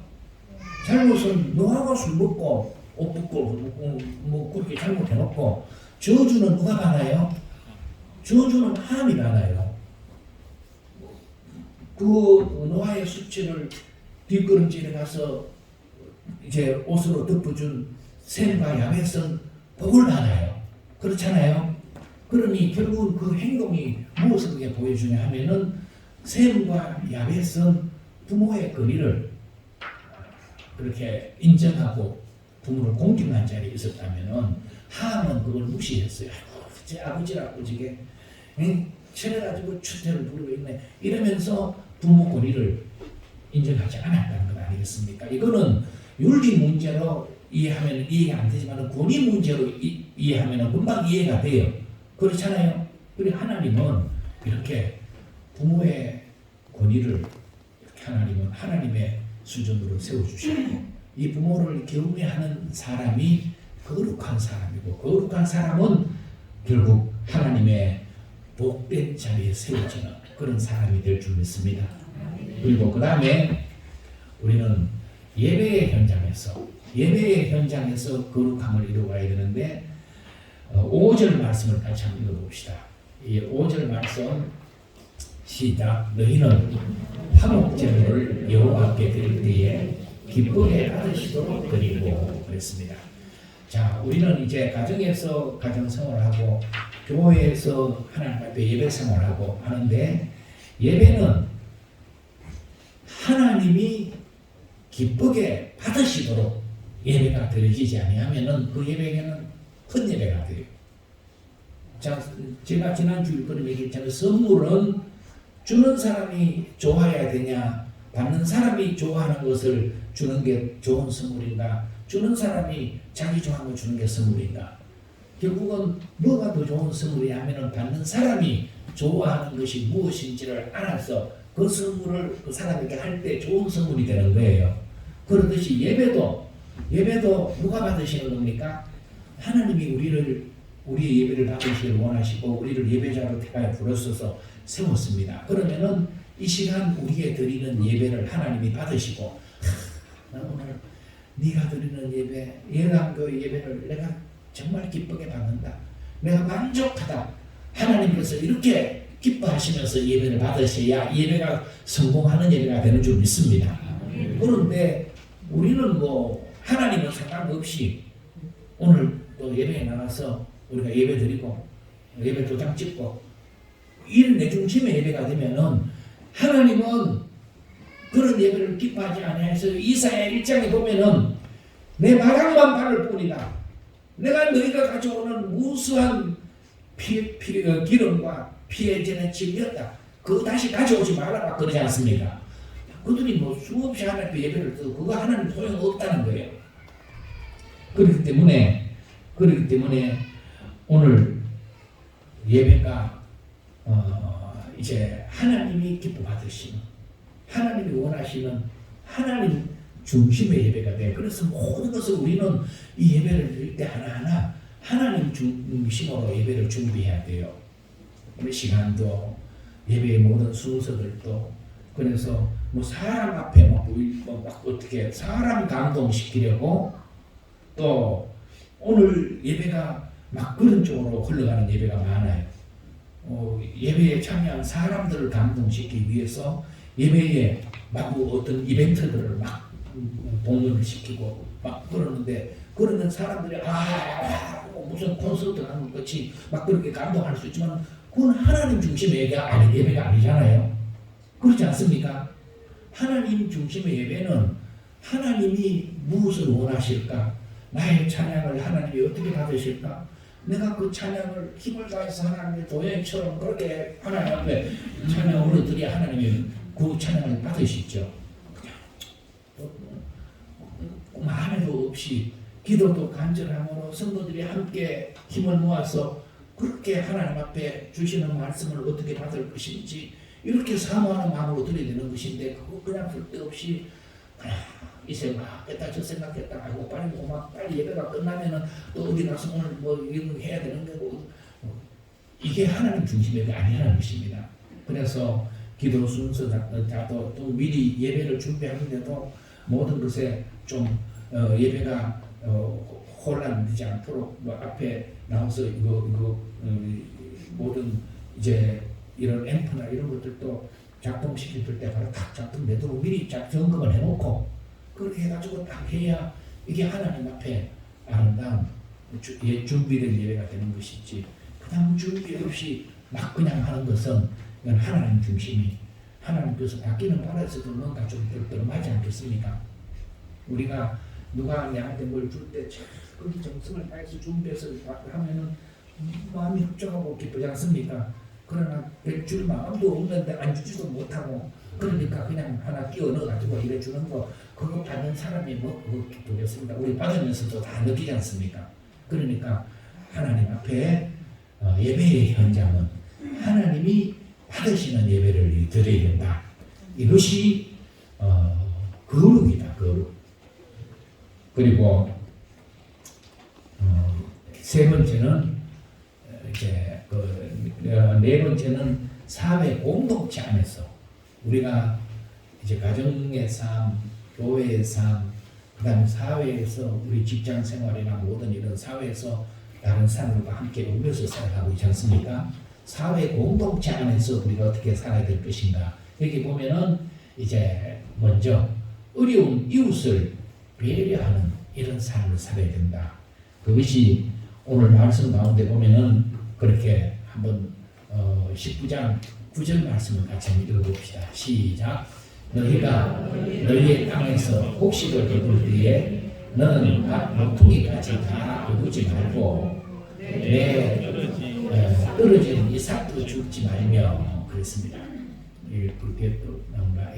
잘못은 노아가 술 먹고 옷 벗고 뭐 그렇게 잘못해놓고, 저주는 누가 받아요? 저주는 하함이 받아요. 그 노아의 수치를 뒷걸음질에 가서 이제 옷으로 덮어준 셈과 야벳은 복을 받아요. 그렇잖아요. 그러니 결국은 그 행동이 무엇을 그게 보여주냐 하면은 셈과 야벳은 부모의 권위를 그렇게 인정하고 부모를 공경한 자리에 있었다면은 하함은 그걸 무시했어요. 제 아버지라고 저게 저래가지고 추태를 부르고 있네 이러면서 부모 권위를 인정하지 않았다는 것 아니겠습니까? 이거는 윤리 문제로 이해하면 이해가 안 되지만 권위 문제로 이해하면 금방 이해가 돼요. 그렇잖아요. 그리고 하나님은 이렇게 부모의 권위를 이렇게 하나님은 하나님의 수준으로 세워주시고, 이 부모를 경외하는 사람이 거룩한 사람이고, 거룩한 사람은 결국 하나님의 복된 자리에 세워지는 그런 사람이 될 줄 믿습니다. 그리고 그 다음에 우리는 예배의 현장에서 거룩함을 이루어가야 되는데, 5절 말씀을 같이 한번 읽어봅시다. 이 5절 말씀 시작. 너희는 화목제물을 여호와께 드릴 때에 기쁘게 받으시도록 드리고 그랬습니다. 자, 우리는 이제 가정에서 가정생활하고 교회에서 하나님 앞에 예배 생활하고 하는데, 예배는 하나님이 기쁘게 받으시도록 예배가 드려지지 아니하면은 그 예배는 헛예배가 돼요. 자, 제가 지난주에 그런 얘기했잖아요. 선물은 주는 사람이 좋아해야 되냐, 받는 사람이 좋아하는 것을 주는 게 좋은 선물인가, 주는 사람이 자기 좋아하는 걸 주는 게 선물인가. 결국은 뭐가 더 좋은 선물이냐 하면은 받는 사람이 좋아하는 것이 무엇인지를 알아서 그 선물을 그 사람에게 할 때 좋은 선물이 되는 거예요. 그렇듯이 예배도 누가 받으시는 겁니까? 하나님이 우리의 예배를 받으시길 원하시고 우리를 예배자로 택하여 부르셔서 세웠습니다. 그러면은 이 시간 우리에게 드리는 예배를 하나님이 받으시고, 나 오늘 네가 드리는 예배, 예당교회 예배를 내가 정말 기쁘게 받는다, 내가 만족하다, 하나님께서 이렇게 기뻐하시면서 예배를 받으셔야 예배가 성공하는 예배가 되는 줄 믿습니다. 그런데 우리는 하나님은 상관없이 오늘 또 예배에 나가서 우리가 예배 드리고 예배 도장 찍고 일 내중심의 예배가 되면은 하나님은 그런 예배를 기뻐하지 아니하셔서 이사야 1장에 보면은 내 바람만 바를 뿐이다, 내가 너희가 가져오는 무수한 기름과 피에 전에 질렸다, 그거 다시 가져오지 말아라 그러지 않습니까? 그들이 수없이 하나님 앞에 예배를 드리고 그거 하나님 소용없다는 거예요. 그렇기 때문에 오늘 예배가 이제 하나님이 기뻐 받으시는, 하나님이 원하시는 하나님 중심의 예배가 돼. 그래서 모든 것을 우리는 이 예배를 드릴 때 하나하나 하나님 중심으로 예배를 준비해야 돼요. 우리 시간도 예배의 모든 순서들도, 그래서 뭐 사람 앞에 막 어떻게 사람 감동시키려고, 또 오늘 예배가 막 그런 쪽으로 흘러가는 예배가 많아요. 예배에 참여한 사람들을 감동시키기 위해서 예배에 막 어떤 이벤트들을 막 동요를 시키고 막 그러는데, 그러면 사람들이 무슨 콘서트 하는 것 같이 막 그렇게 감동할 수 있지만 그건 하나님 중심의 예배가 아니잖아요. 그렇지 않습니까? 하나님 중심의 예배는 하나님이 무엇을 원하실까? 나의 찬양을 하나님이 어떻게 받으실까? 내가 그 찬양을 힘을 다해서 하나님의 도형처럼 그렇게 하나님 앞에 찬양으로 드려야 하나님이 그 찬양을 받으시죠. 마음에도 없이 기도도 간절함으로 성도들이 함께 힘을 모아서 그렇게 하나님 앞에 주시는 말씀을 어떻게 받을 것인지 이렇게 사모하는 마음으로 드려야 되는 것인데, 그거 그냥 쓸데없이 이 생각했다 저 생각했다 하고 빨리 예배가 끝나면은 또 어디 가서 오늘 뭐 이런 해야 되는 거고, 이게 하나님 중심의 예배가 아니라는 것입니다. 그래서 기도 순서자도 또 미리 예배를 준비하는데도 모든 것에 좀 예배가 혼란되지 않도록 뭐 앞에 나와서 이거 모든 이제 이런 앰프나 이런 것들도 작동시킬 때 바로 딱 작동되도록 미리 점검을 해놓고 그렇게 해가지고 딱 해야 이게 하나님 앞에 아름다운 준비된 예배가 되는 것이지, 그다음 준비 없이 막 그냥 하는 것은 이건 하나님 중심이, 하나님께서 바뀌는 바라에서도 뭔가 좀 덜덜하지 않겠습니까? 우리가 누가 내한테 뭘 줄 때 거기 정성을 다해서 준비해서 하면은 마음이 흡족하고 기쁘지 않습니까? 그러나 줄 마음도 없는데 안 주지도 못하고, 그러니까 그냥 하나 끼워 넣어가지고 이래 주는 거, 그거 받는 사람이 뭐 기쁘겠습니다. 우리 받으면서도 다 느끼지 않습니까? 그러니까 하나님 앞에 예배의 현장은 하나님이 받으시는 예배를 드려야 된다. 이것이 거룩이다, 거룩. 그리고 세 번째는 이제 네 번째는 사회 공동체 안에서 우리가 이제 가정의 삶, 교회의 삶, 그다음에 사회에서 우리 직장 생활이나 모든 이런 사회에서 다른 사람들과 함께 어울려서 살아가고 있지 않습니까? 사회 공동체 안에서 우리가 어떻게 살아야 될 것인가? 여기 보면은 이제 먼저 어려운 이웃을 배려하는 이런 삶을 살아야 된다. 그것이 오늘 말씀 가운데 보면은 그렇게 한번 19장 9절 말씀을 같이 읽어봅시다. 시작. 너희가 너희의 땅에서 곡식을 거둘 때에 너는 모퉁이까지 다 거두지 말고 내 떨어진 이삭도 줍지 말며 그랬습니다. 그렇게 또 나온다.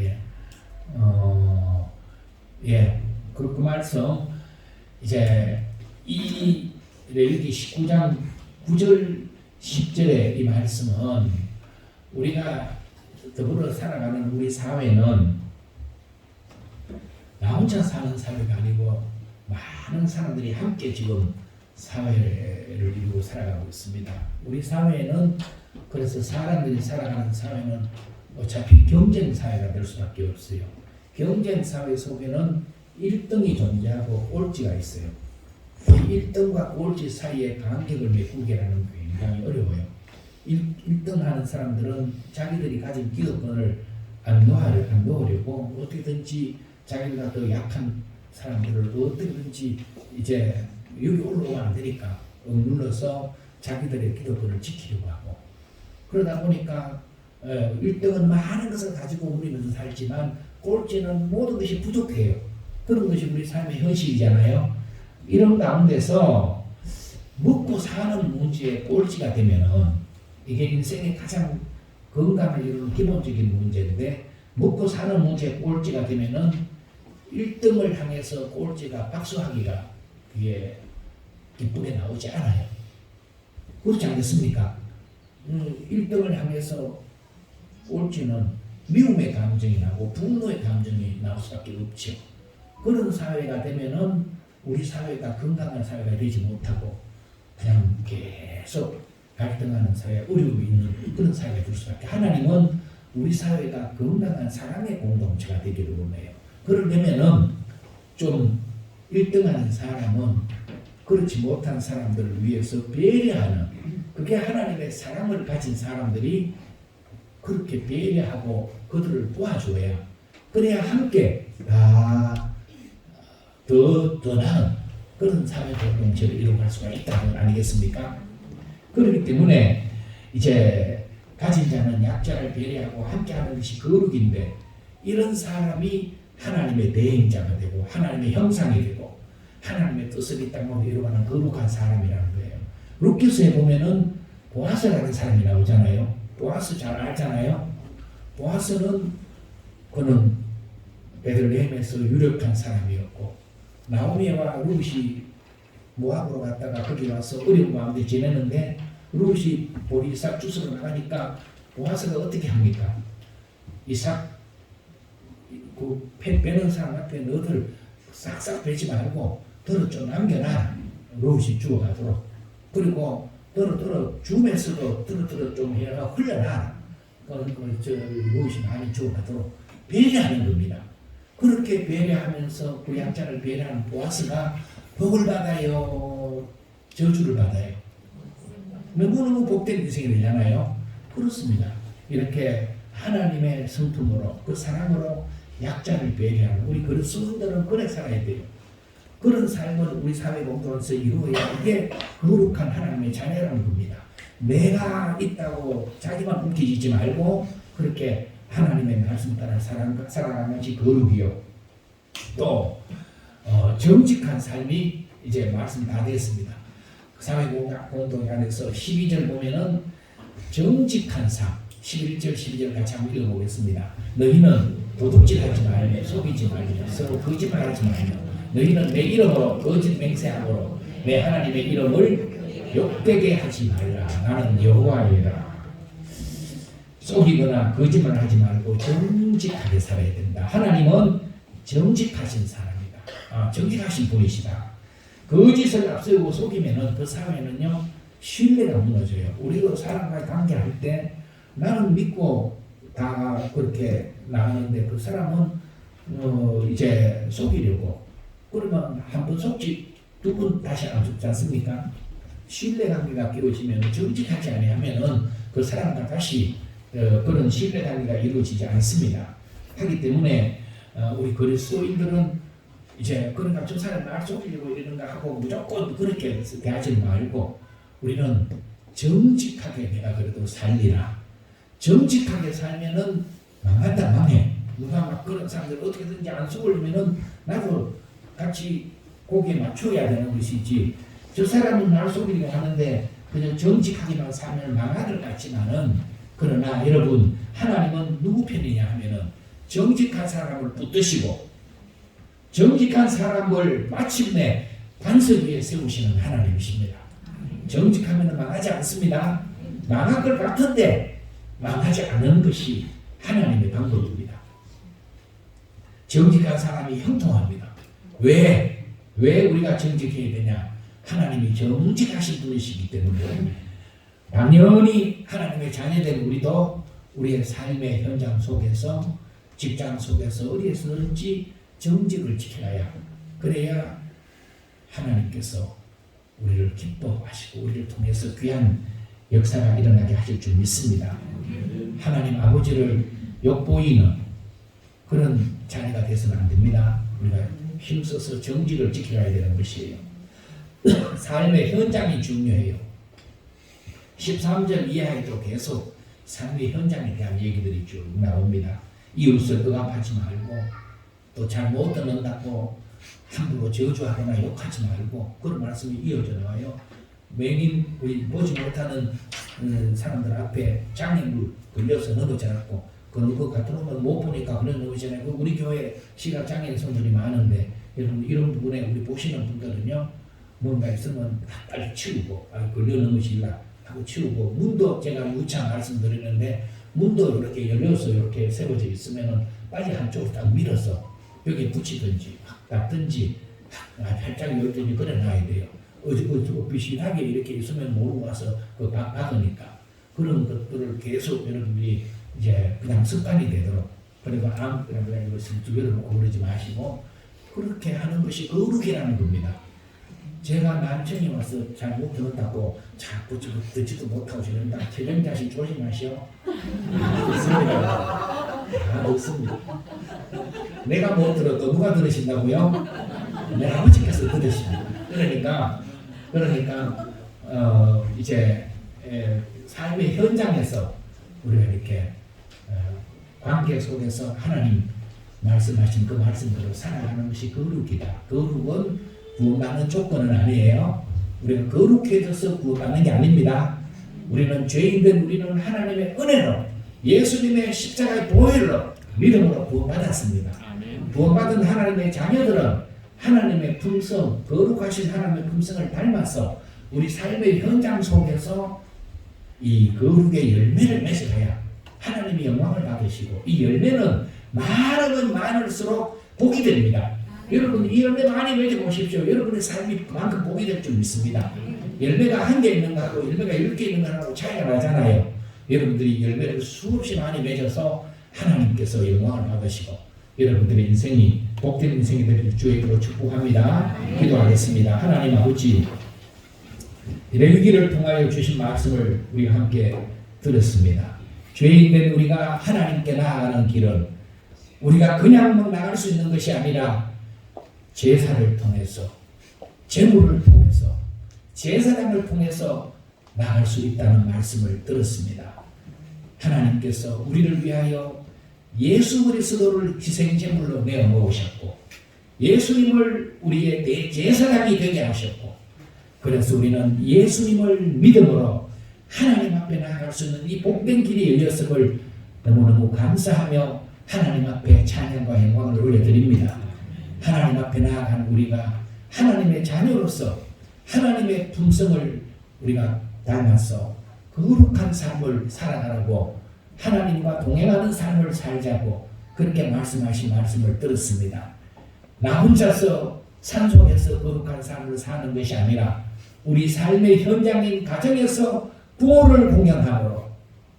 그 말씀 이제 이 레위기 19장 9절 10절의 이 말씀은 우리가 더불어 살아가는 우리 사회는 나 혼자 사는 사회가 아니고 많은 사람들이 함께 지금 사회를 이루고 살아가고 있습니다. 우리 사회는 그래서 사람들이 살아가는 사회는 어차피 경쟁 사회가 될 수밖에 없어요. 경쟁 사회 속에는 1등이 존재하고 꼴찌가 있어요. 1등과 꼴찌 사이의 간격을 메꾸기라는 게 굉장히 어려워요. 1등 하는 사람들은 자기들이 가진 기득권을 안 놓으려고 어떻게든지 자기가 더 약한 사람들을 어떻게든지 이제 여기 올라오면 안 되니까 눌러서 자기들의 기득권을 지키려고 하고, 그러다 보니까 1등은 많은 것을 가지고 누리면서 살지만 꼴찌는 모든 것이 부족해요. 그런 것이 우리 삶의 현실이잖아요. 이런 가운데서 먹고 사는 문제에 꼴찌가 되면은 이게 인생의 가장 건강을 이루는 기본적인 문제인데, 먹고 사는 문제에 꼴찌가 되면은 1등을 향해서 꼴찌가 박수하기가 그게 기쁘게 나오지 않아요. 그렇지 않겠습니까? 1등을 향해서 옳지는 미움의 감정이 나고 분노의 감정이 나올 수밖에 없죠. 그런 사회가 되면은 우리 사회가 건강한 사회가 되지 못하고 그냥 계속 갈등하는 사회, 어려움이 있는 그런 사회가 될 수밖에. 하나님은 우리 사회가 건강한 사랑의 공동체가 되기를 원해요. 그러려면은 좀 1등하는 사람은 그렇지 못한 사람들을 위해서 배려하는, 그게 하나님의 사랑을 가진 사람들이 그렇게 배려하고 그들을 도와줘야, 그래야 함께 다 더 나은 그런 사회 공동체를 이루어갈 수가 있다는 것 아니겠습니까? 그렇기 때문에 이제 가진 자는 약자를 배려하고 함께하는 것이 거룩인데, 이런 사람이 하나님의 대행자가 되고 하나님의 형상이 되고 하나님의 뜻을 이 땅으로 이루어가는 거룩한 사람이라는 거예요. 룻기서에 보면은 보아스라는 사람이 나오잖아요. 보아스 잘 알잖아요. 보아스는 그는 베들레헴에서 유력한 사람이었고, 나오미와 룻이 모압으로 갔다가 거기 와서 어려운 가운데 지내는데, 룻이 보리 이삭 주스러 나가니까 보아스가 어떻게 합니까? 이삭 그 빼는 사람 앞에 너들 싹싹 빼지 말고 너를 좀 남겨놔. 룻이 죽어가도록. 그리고 너를 줌에서도 너를 좀 해가 흘려놔. 룻이 많이 죽어가도록 배려하는 겁니다. 그렇게 배려하면서 그 약자를 배려하는 보아스가 복을 받아요, 저주를 받아요? 너무너무 복된 인생이 되잖아요. 그렇습니다. 이렇게 하나님의 성품으로, 그 사랑으로 약자를 배려하는 우리 그리스도인들은 그래 살아야 돼요. 그런 삶을 우리 사회 공동체에서 이루어야 이게 거룩한 하나님의 자녀라는 겁니다. 내가 있다고 자기만 움켜쥐지 말고 그렇게 하나님의 말씀 따라 살아가는 것이 거룩이요. 또 정직한 삶이 이제 말씀 다 됐습니다. 사회 공동체 안에서 12절 보면은 정직한 삶, 11절 12절 같이 한번 읽어보겠습니다. 너희는 도둑질하지 말며 속이지 말며 서로 거짓말하지 말며 너희는 내 이름으로 거짓 맹세함으로 내 하나님의 이름을 욕되게 하지 말라. 나는 여호와이라. 속이거나 거짓말하지 말고 정직하게 살아야 된다. 하나님은 정직하신 사람이다. 정직하신 분이시다. 거짓을 앞세우고 속이면은 그 사회는요 신뢰가 무너져요. 우리가 사람과 관계할 때 나는 믿고 다 그렇게 나가는데 그 사람은 이제 속이려고, 그러면 한 번 속지 두 번 다시 안 속지 않습니까? 신뢰관계가 깨어지면 정직하지 아니하면은 그 사람과 다시 그런 신뢰관계가 이루어지지 않습니다. 하기 때문에 우리 그리스도인들은 이제 그러니까 저 사람 날 속이려고 이러는가 하고 무조건 그렇게 대하지 말고 우리는 정직하게 내가 그래도 살리라. 정직하게 살면은 망한다, 망해. 누가 막 그런 사람들 어떻게든지 안 속으려면은 나도 같이 거기에 맞춰야 되는 것이지, 저 사람은 날 속이려고 하는데 그냥 정직하게만 살면 망할 것 같지만은, 그러나 여러분 하나님은 누구 편이냐 하면은 정직한 사람을 붙드시고 정직한 사람을 마침내 반석 위에 세우시는 하나님이십니다. 정직하면 망하지 않습니다. 망할 것 같은데 망하지 않는 것이 하나님의 방법입니다. 정직한 사람이 형통합니다. 왜 우리가 정직해야 되냐? 하나님이 정직하신 분이시기 때문에 당연히 하나님의 자녀된 우리도 우리의 삶의 현장 속에서, 직장 속에서 어디에서든지 정직을 지켜야, 그래야 하나님께서 우리를 기뻐하시고 우리를 통해서 귀한 역사가 일어나게 하실 줄 믿습니다. 하나님 아버지를 욕보이는 그런 자녀가 되서는 안 됩니다. 우리가 힘써서 정직을 지켜야 되는 것이에요. 삶의 현장이 중요해요. 13절 이하에도 계속 삶의 현장에 대한 얘기들이 쭉 나옵니다. 이웃을 억압하지 말고, 또 잘 못 듣는다고 함부로 저주하거나 욕하지 말고, 그런 말씀이 이어져 나와요. 맹인, 우리 보지 못하는 사람들 앞에 장애물 걸려서 넘어져 갖고 그 같은 놈은 못 보니까 그런 놈이잖아요. 우리 교회 시각장애인 성들이 많은데 여러분 이런 부분에 우리 보시는 분들은요 뭔가 있으면 빨리 치우고 걸려 넘어질라 하고 치우고, 문도 제가 무창 말씀드리는데 문도 이렇게 열려서 이렇게 세워져 있으면은 빨리 한쪽으로 딱 밀어서 벽에 붙이든지 확 닫든지 활짝 열든지 그래 놔야 돼요. 비슷하게 이렇게 있으면 모르고 와서 그 박으니까 그런 것들을 계속 여러분들이 이제 그냥 습관이 되도록 그리고 아무거나 그냥 이것을 두 개를 놓고 그러지 마시고 그렇게 하는 것이 거룩이라는 겁니다. 제가 난청이 와서 잘못 들었다고 자꾸 듣지도 못하고 저런다. 최정자씨 조심하시오. 없습니다. 없습니다. 내가 못 들어도 누가 들으신다고요? 내 아버지께서 들으십니다. 그러니까 이제 삶의 현장에서 우리가 이렇게 관계 속에서 하나님 말씀하신 그 말씀대로 살아가는 것이 거룩이다. 거룩은 구원받는 조건은 아니에요. 우리가 거룩해져서 구원받는 게 아닙니다. 우리는 죄인된 우리는 하나님의 은혜로 예수님의 십자가의 보혈로 믿음으로 구원받았습니다. 구원받은 하나님의 자녀들은 하나님의 품성, 거룩하신 하나님의 품성을 닮아서 우리 삶의 현장 속에서 이 거룩의 열매를 맺어가야 하나님의 영광을 받으시고 이 열매는 많으면 많을수록 복이 됩니다. 여러분 이 열매 많이 맺어보십시오. 여러분의 삶이 그만큼 복이 될 줄 믿습니다. 열매가 한 개 있는 거하고 열매가 10개 있는 거하고 차이가 나잖아요. 여러분들이 열매를 수없이 많이 맺어서 하나님께서 영광을 받으시고 여러분들의 인생이 복된 인생이 되길 주의 이름으로 축복합니다. 기도하겠습니다. 하나님 아버지 레위기를 통하여 주신 말씀을 우리가 함께 들었습니다. 죄인된 우리가 하나님께 나아가는 길은 우리가 그냥 나갈 수 있는 것이 아니라 제사를 통해서 제물을 통해서 제사장을 통해서 나갈 수 있다는 말씀을 들었습니다. 하나님께서 우리를 위하여 예수 그리스도를 희생제물로 내어 놓으셨고 예수님을 우리의 대제사장이 되게 하셨고 그래서 우리는 예수님을 믿음으로 하나님 앞에 나아갈 수 있는 이 복된 길이 열렸음을 너무너무 감사하며 하나님 앞에 찬양과 영광을 올려드립니다. 하나님 앞에 나아간 우리가 하나님의 자녀로서 하나님의 품성을 우리가 닮아서 거룩한 삶을 살아가라고 하나님과 동행하는 삶을 살자고 그렇게 말씀하신 말씀을 들었습니다. 나 혼자서 산속에서 거룩한 삶을 사는 것이 아니라 우리 삶의 현장인 가정에서 구원을 공연함으로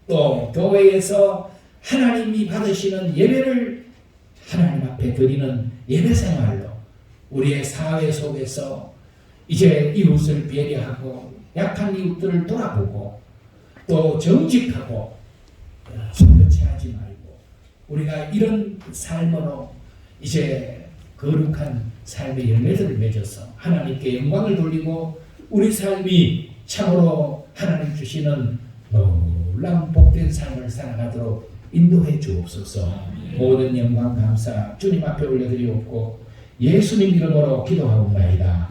또 교회에서 하나님이 받으시는 예배를 하나님 앞에 드리는 예배 생활로 우리의 사회 속에서 이제 이웃을 배려하고 약한 이웃들을 돌아보고 또 정직하고 소교체하지 말고 우리가 이런 삶으로 이제 거룩한 삶의 열매들을 맺어서 하나님께 영광을 돌리고 우리 삶이 참으로 하나님 주시는 놀라운 복된 삶을 살아가도록 인도해 주옵소서. 모든 영광 감사 주님 앞에 올려드리옵고 예수님 이름으로 기도하옵나이다.